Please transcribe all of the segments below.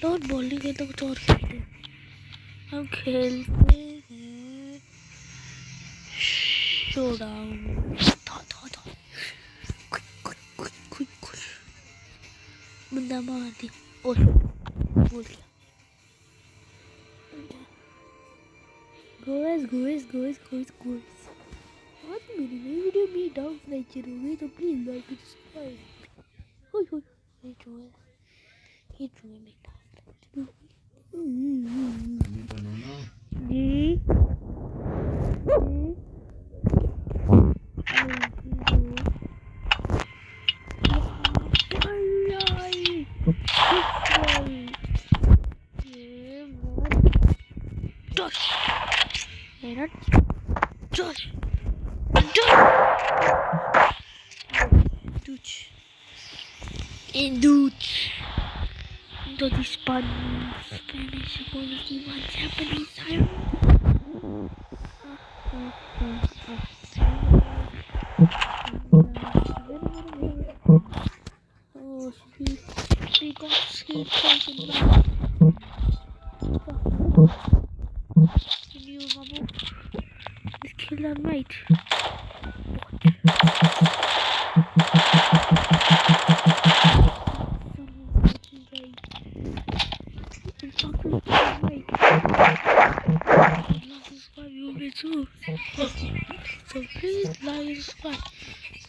Lol ball नहीं खेलते कुछ और खेलते हैं। हम खेलते हैं शोडाउन। बंदा मार दी और बोल गया गोस। आज मेरी नई वीडियो में डांस नहीं चलोगे तो प्लीज लाइक एंड सब्सक्राइब। ये जो है मैं dance ji Spanish quality one Japanese oh speak of sleep taken back. Can you Mabu? Just kill that mate. Too. So please like and subscribe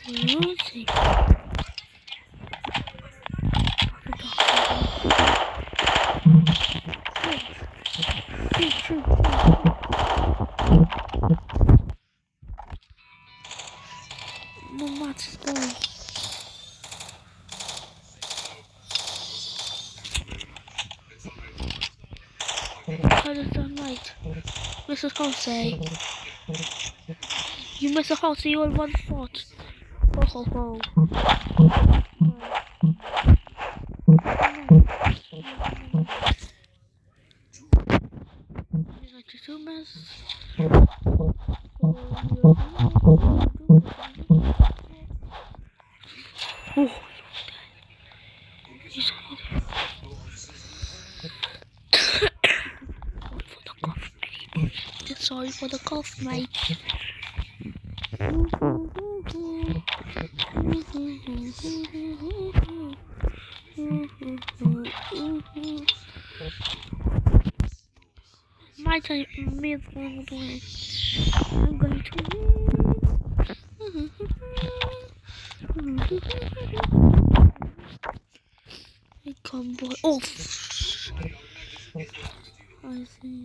for your own sake. No matter what. I just done right. Mrs. Jose. You miss a house, so you all one spot. Oh. Sorry for the cough, mate. My time, me is going to win. I'm going to win. Combo off. I see.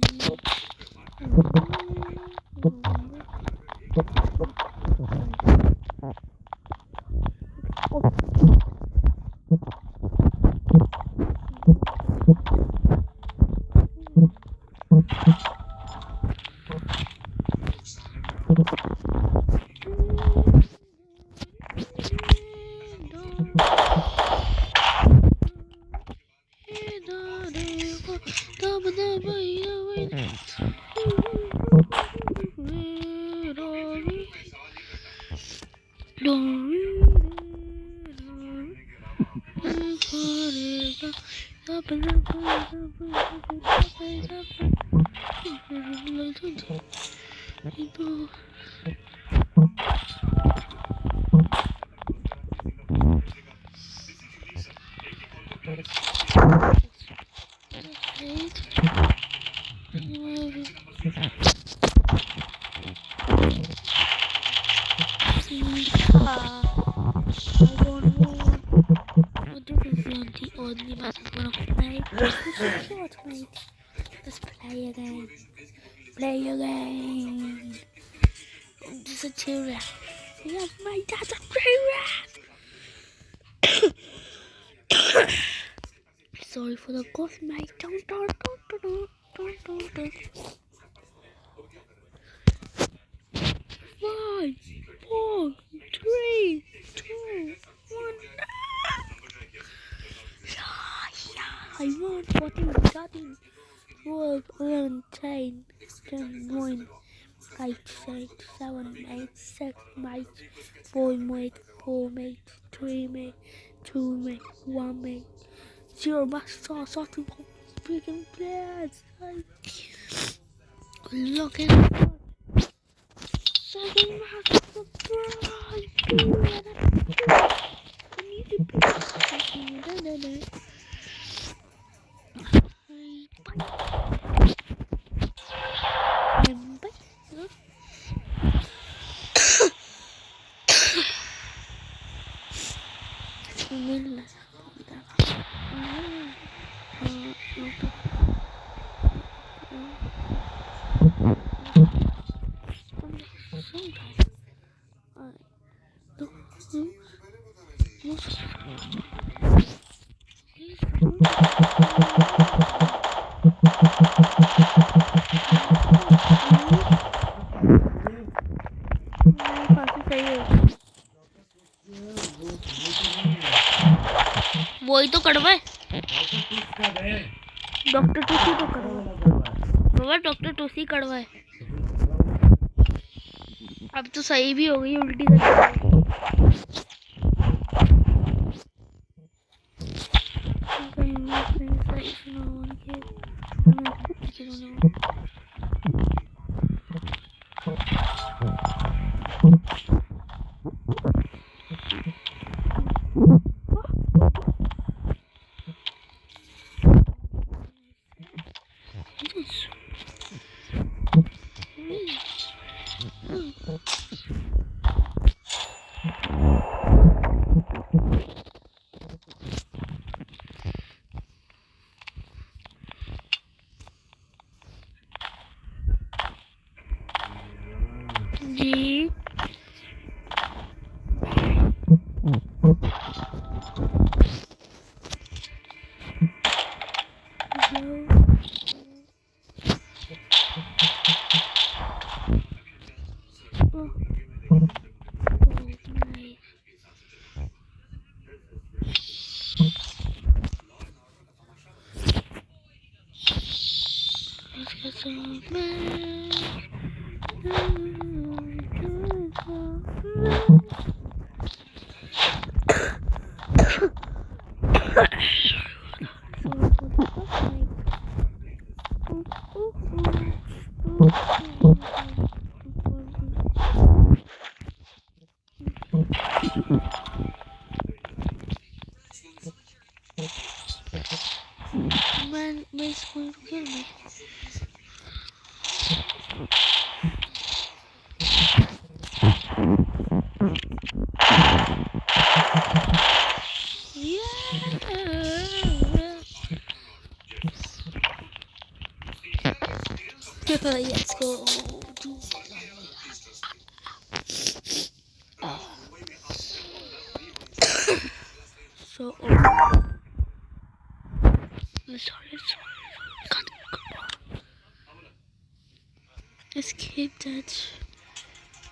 so short, mate. Let's play again. Play again. This is a 2 round. Yes, mate, that's a 3 round. Sorry for the cough, mate. Don't. 5, 4, 3, 2, 1. I won 14, 13, 12, 11, 10, 9, 8, 6, 7, 8, 6, mate, 4, mate, 4, mate, 3, mate, 2, mate, 1, mate, 0, master, starting from freaking players. Look at that. Second master, surprise. I need to be second. वही तो कड़वा है doctor टूसी तो कड़वा बाबा doctor टूसी कड़वा है अब तो सही भी हो गई उल्टी कर जी मैं इसको खेल में let's go. So sorry. Can't escape that.